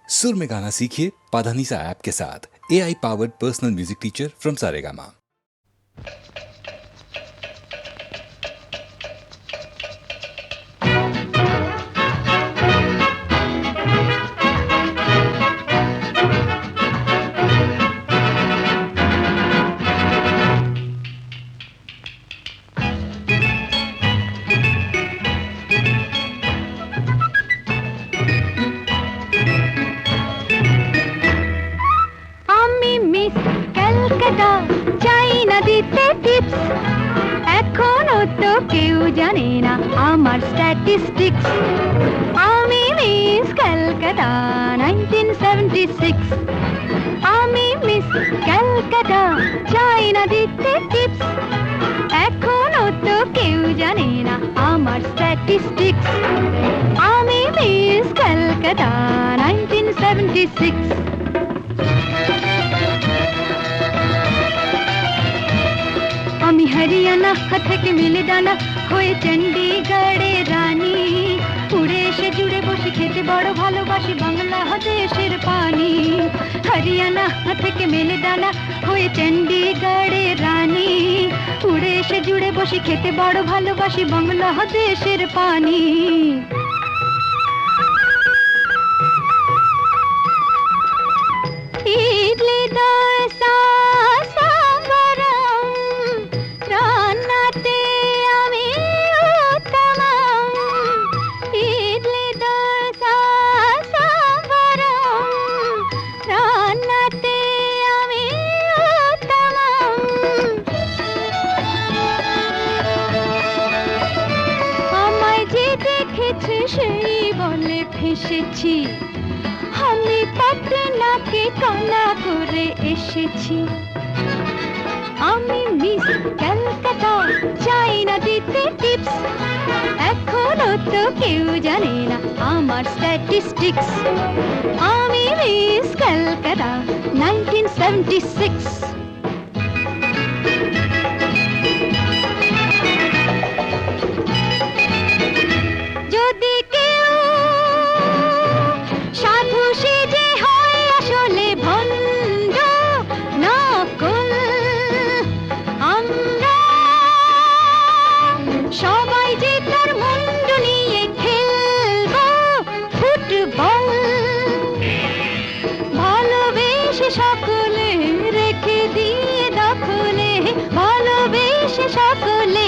सुर में गाना सीखिए पाधानीसा ऐप के साथ। AI powered personal music teacher from Saregama. এখনো তো কেউ জানে না আমার স্ট্যাটিস্টিক্স। আমি মিস ক্যালকাটা 1976। আমি মিস ক্যালকাটা চাই না দিতে টিপস। এখনো তো কেউ জানে না আমার স্ট্যাটিস্টিক্স। আমি মিস ক্যালকাটা 1976। আমি হরিয়ানা থেকে মিলে ডানা হয়ে চণ্ডীগড়ের রানী। উড়ে এসে জুড়ে বসে খেতে বড় ভালোবাসি বাংলাদেশের পানি। হরিয়ানা থেকে মেলে ডানা হয়ে চণ্ডীগড়ের রানী। উড়ে এসে জুড়ে বসে খেতে বড় ভালোবাসি বাংলাদেশের পানি। ইডলি দোসা সেই বলে ফেসেছি, আমি পাটনাকে কানা করে এসেছি। আমি মিস ক্যালকাটা চাই না দিতে টিপস। এখনো তো কেউ জানে না আমার স্ট্যাটিস্টিক্স। আমি মিস ক্যালকাটা 1976। যদি কেউ সাধু সেজে হয় আসলে ভণ্ড নকল, আমরা সবাই যে তার মুন্ডু নিয়ে খেলবো ফুটবল। ভালোবেসে সকলে রেখে দিয়ে দখলে, ভালোবেসে সকলে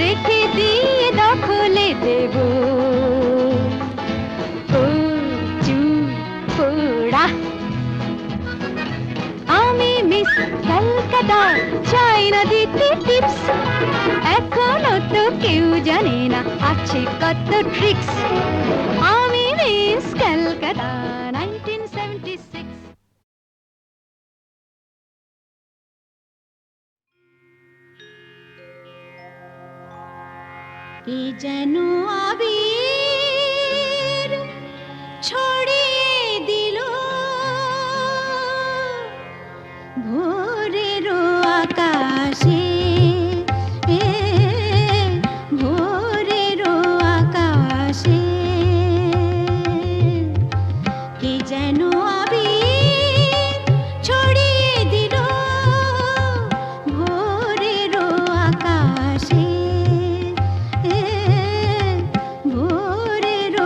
রেখে দিয়ে দখলে দেব পোড়া। আমি মিস ক্যালকাটা চাই না দিতে টিপস। এখনো তো কেউ জানে না আছে কত ট্রিক্স। আমি মিস ক্যালকাটা 1976। কে যেন আবির ছড়িয়ে দিল ভোরের আকাশে, ভোরের আকাশে। কে যেন আবির ছড়িয়ে দিল ভোরের আকাশে, ভোরের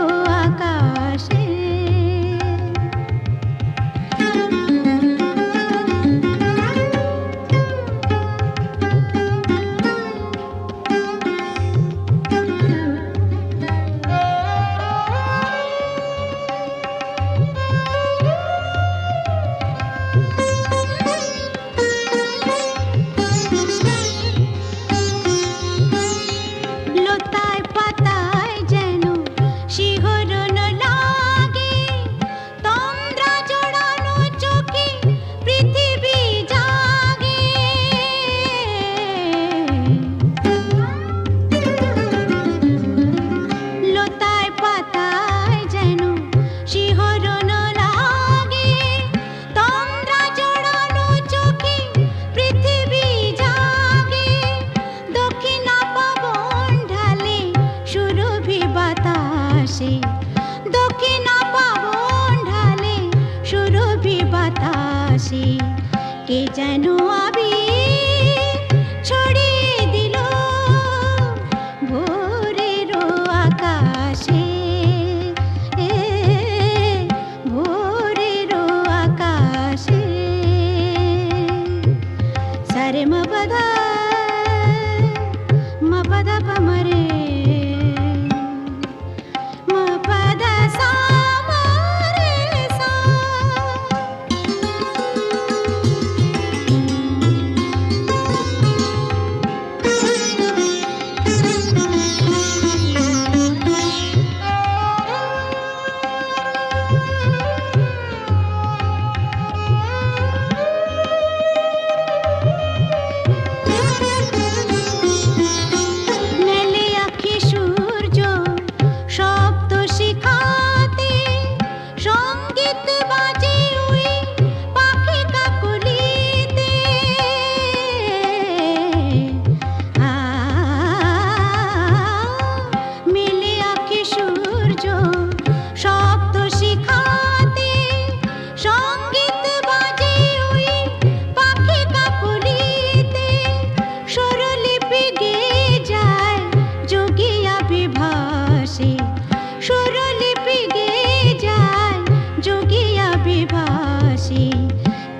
আকাশে। আকাশে কে যেন আবির ছড়িয়ে দিল ভোরেরও আকাশে, ভোরেরও আকাশে। সারে মপদা পমরে মপদা সা মরে সা।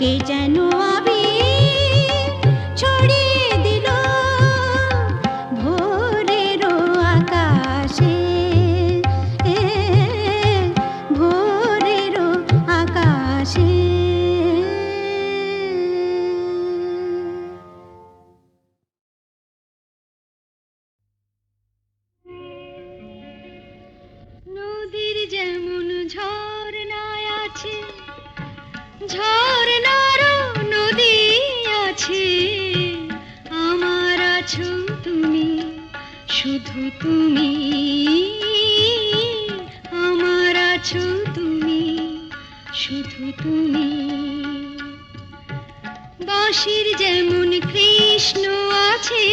কে যেন আবির ছড়িয়ে দিল ভোরেরও আকাশে, ভোরেরও আকাশে। নদীর যেমন ঝর্ণায় আছে, ঝর্ণারও নদী আছে, আমার আছো তুমি, শুধু তুমি, আমার আছো তুমি, শুধু তুমি। বাঁশির যেমন কৃষ্ণ আছে,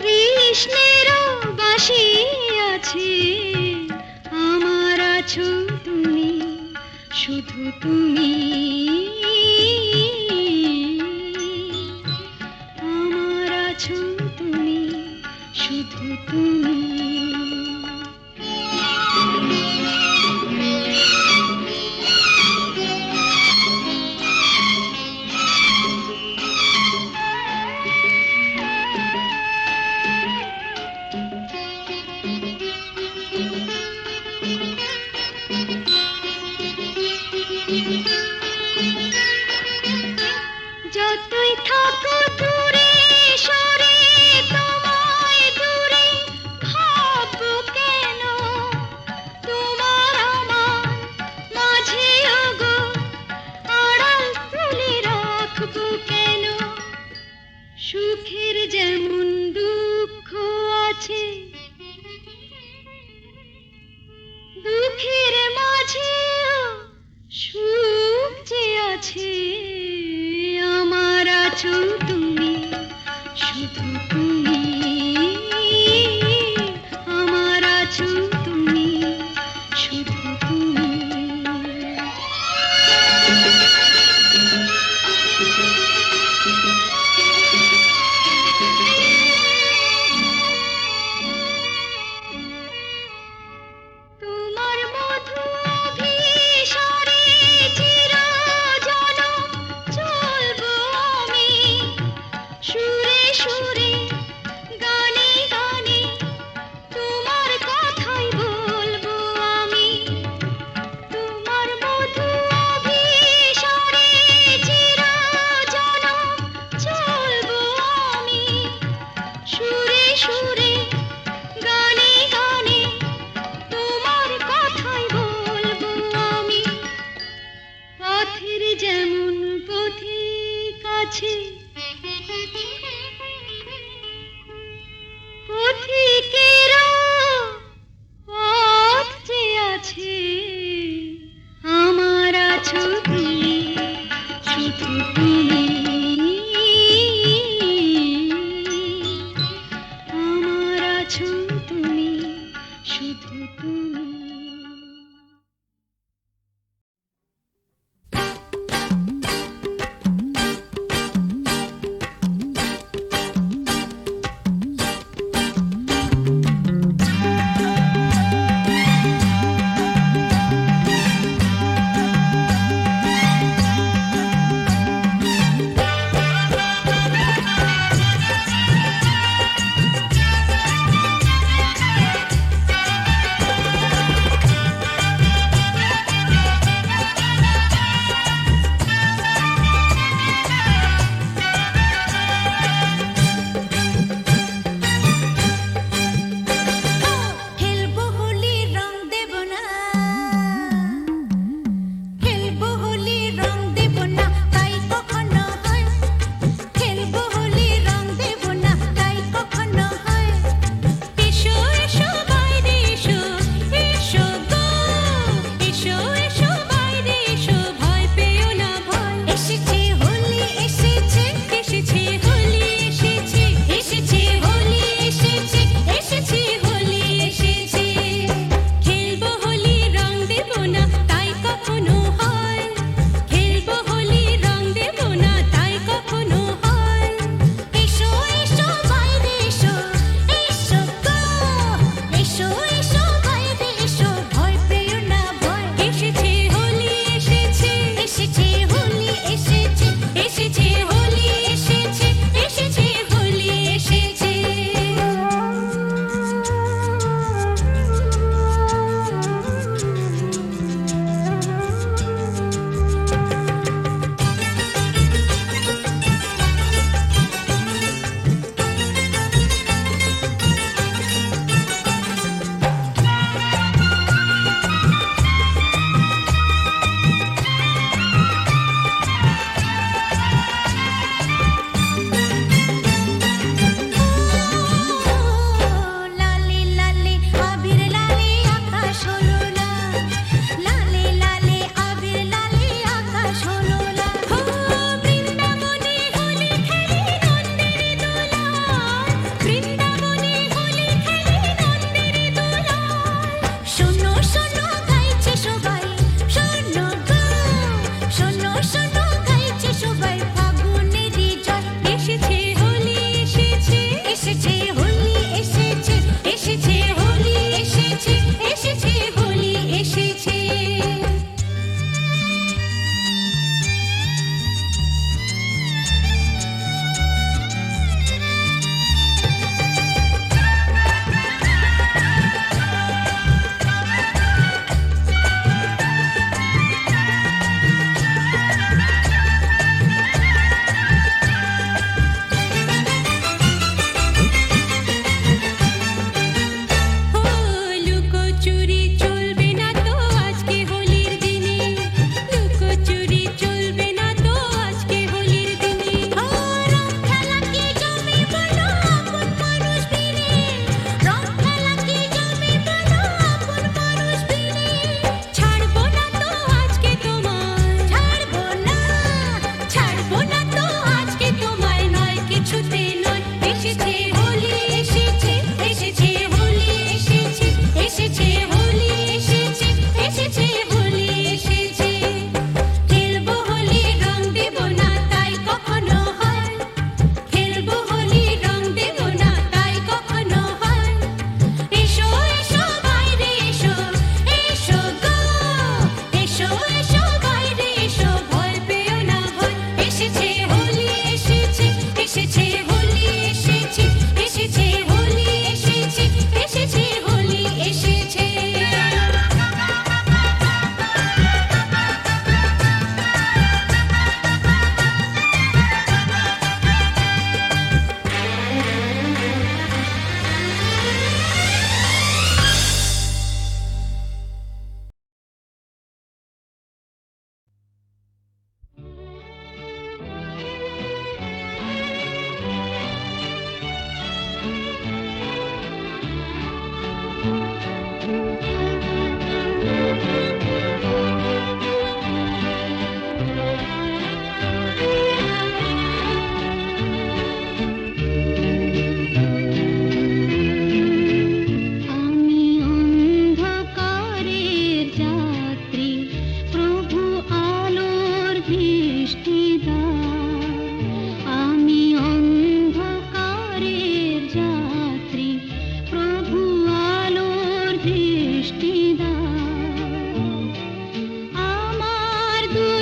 কৃষ্ণেরও বাঁশি আছে, আমার আছো তুমি, শুধু তুমি, আমার আছো তুমি, শুধু তুমি। যতই থাকো দূরে সরে, তোমায় দূরে ভাববো কেন, তোমার আমার মাঝে ওগো আড়াল তুলে রাখবো কেন। সুখের যেমন দুঃখ আছে, দুঃখের মাঝেও সুখ যে আছে, আমার আছো তুমি, শুধু তুমি, আমার আছো তুমি, শুধু তুমি। তোমার মধু অভিসারে চিরজনম চলবো আমি, সুরে সুরে গানে গানে তোমার কথাই বলবো আমি। তোমার মধু অভিসারে চিরজনম চলবো আমি, সুরে সুরে গানে গানে তোমার কথাই বলবো আমি। পথের যেমন পথিক আছে, পথিকেরও পথ যে আছে, আমার আছো তুমি, শুধু তুমি, আমার আছো তুমি, শুধু তুমি।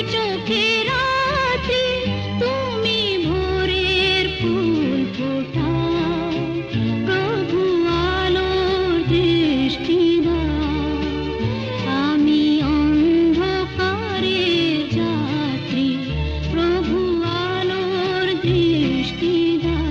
চোখে রাত্রি তুমি ভোরের ফুল ফোটাও প্রভু আলোর দৃষ্টি দাও আমি অন্ধকারের যাত্রী প্রভু আলোর দৃষ্টি দাও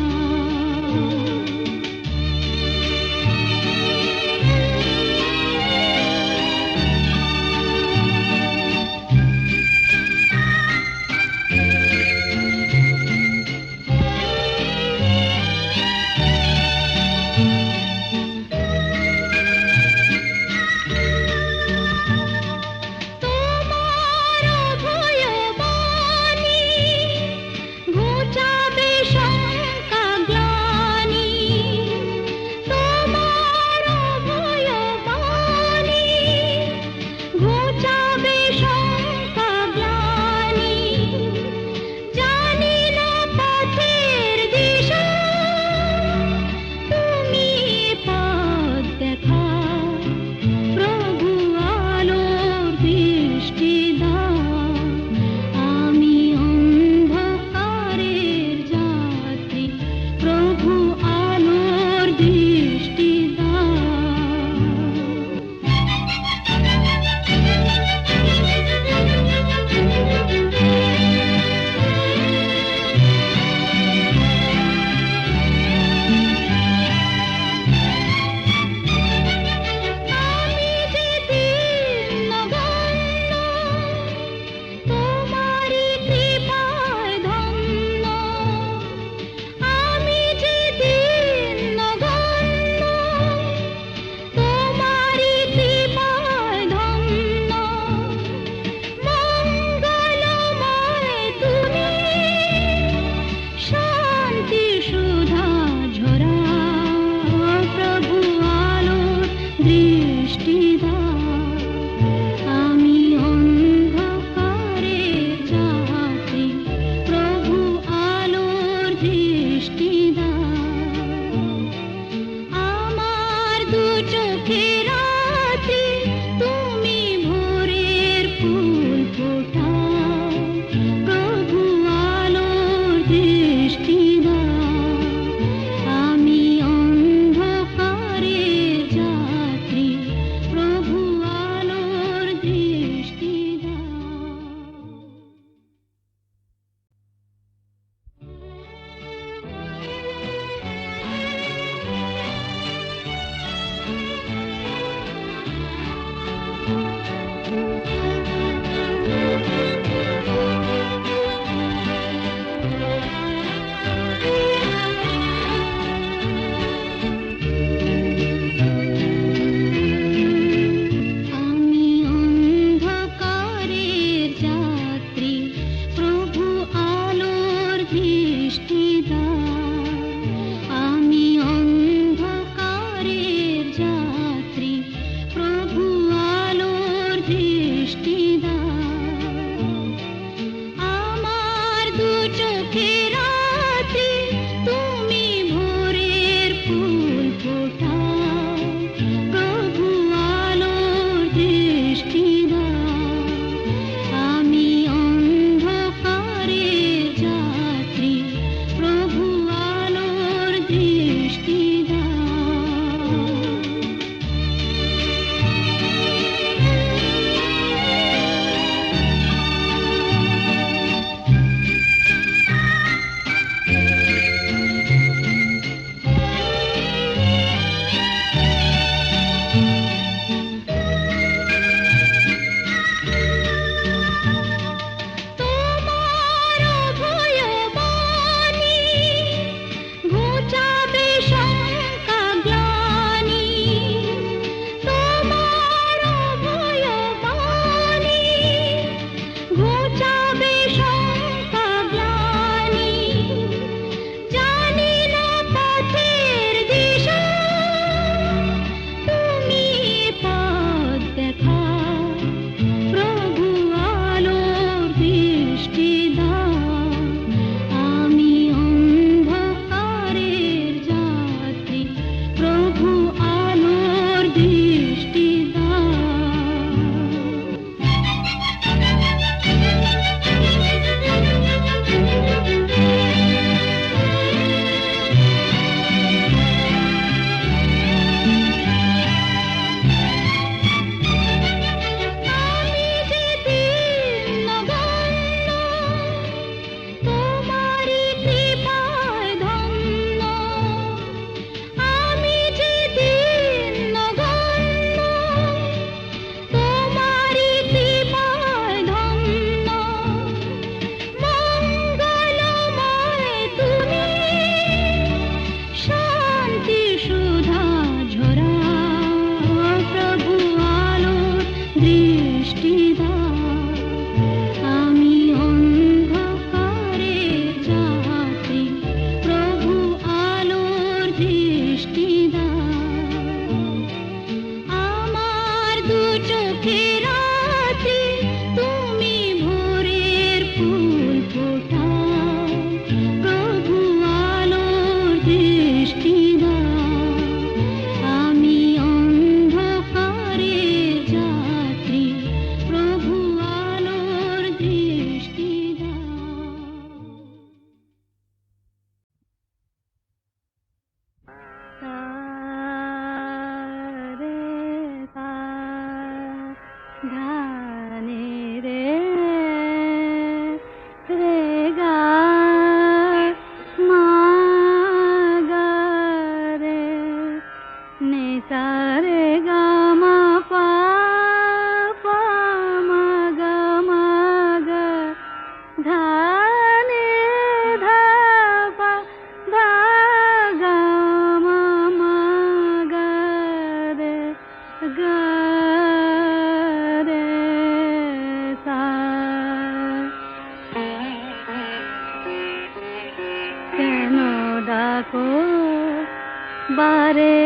বারে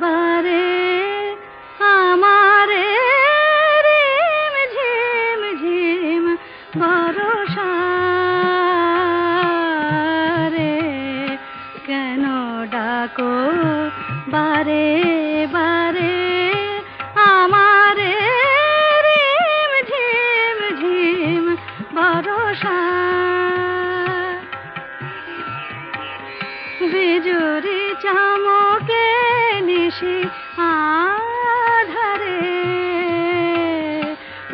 বারে আমারে রিম ঝিম ঝিম বরষা রে, কেন ডাকো বারে বারে আমারে রিম ঝিম ঝিম বরষা। বিজুরি চমকে নিশি আধারে,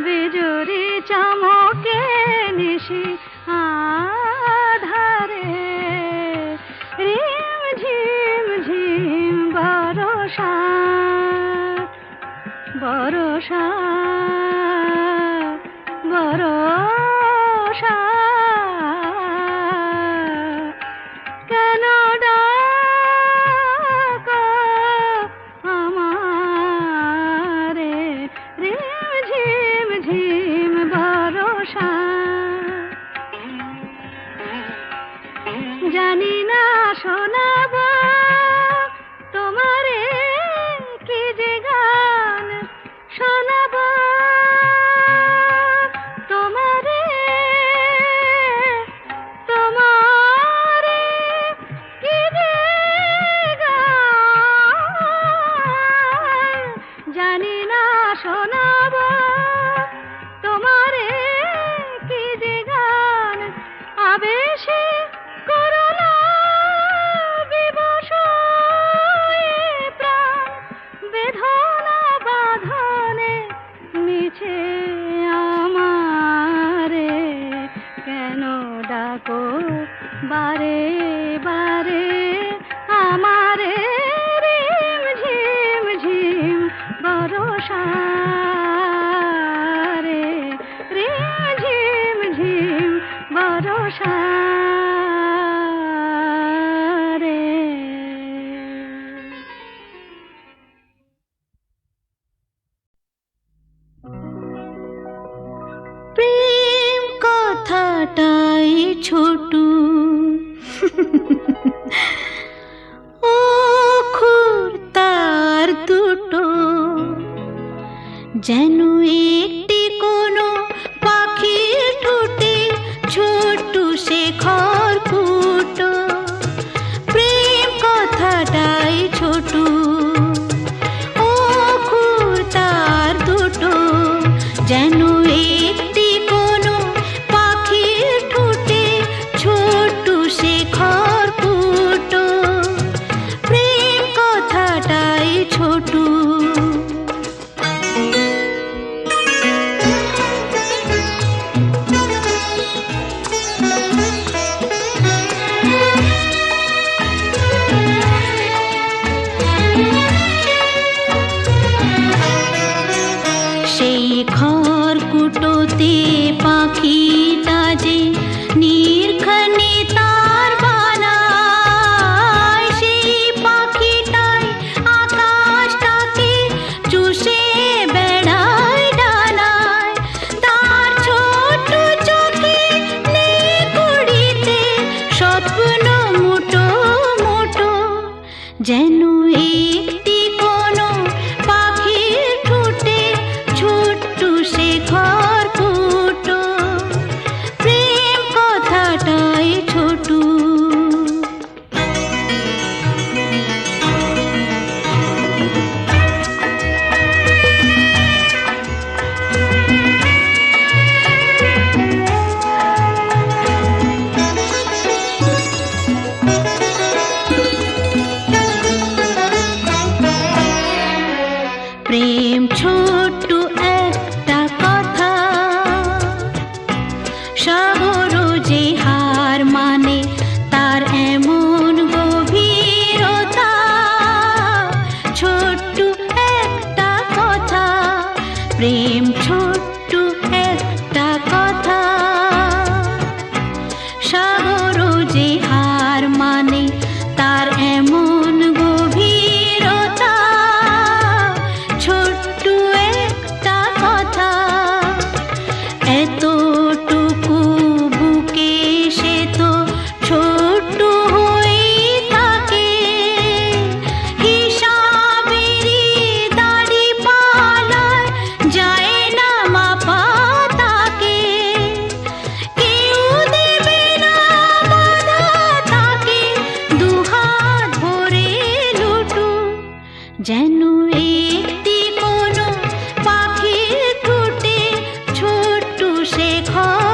বিজুরি চমকে নিশি আধারে, রিম ঝিম ঝিম বরষা বরষা বরষা। কেন ডাকো আমারে রিম ঝিম ঝিম বরষা। জানি না শোনাব তোমারে কি যে গান শোনাব, তোমারে তোমারে কি যে গান, জানি না শোনাব তোমারে কি যে গান। আবেশে করুণা বিবশ এ প্রাণ, বেদনা বাঁধনে মিছে আমারে, কেন ডাকো বারে বারে আমারে রিম ঝিম ঝিম বরষা রে, রিম ঝিম ঝিম বরষা রে। প্রেম কথাটাই ছোট, অক্ষর তার দুটো, যেন একটি কোনো পাখির ঠোঁটে ছোট সে খড়কুটো। প্রেম কথাটাই ছোট, অক্ষর তার দুটো, যেন একটি কোনো পাখির ঠোঁটে ছোট সে খড়কুটো। প্রেম কথাটাই ছোট। সেই খড়কুটোতে পাখিটা যে নির্ঘনে তার বানায়, সেই পাখিটাই আকাশটাকে চুষে বেড়ায় ডানায়। তার ছোট চোখে নেই কুড়িতে স্বপ্ন মুটো মুটো, যেন একটি কোনো পাখির ঠোঁটে ছোট্ট সে খড়কুটো। প্রেম কথাটাই ছোট। প্রেম ছোট্ট একটা কথা, সাগর যে হার মানে তার এমন গভীরতা। ছোট্ট একটা কথা, প্রেম ছোট্ট একটা কথা, সাগর যে হার মানে তার এমন গভীরতা। ছোট্ট একটা কথা, এতটুকু বুকে সে তো ছোট্ট হয়ে থাকে। হায়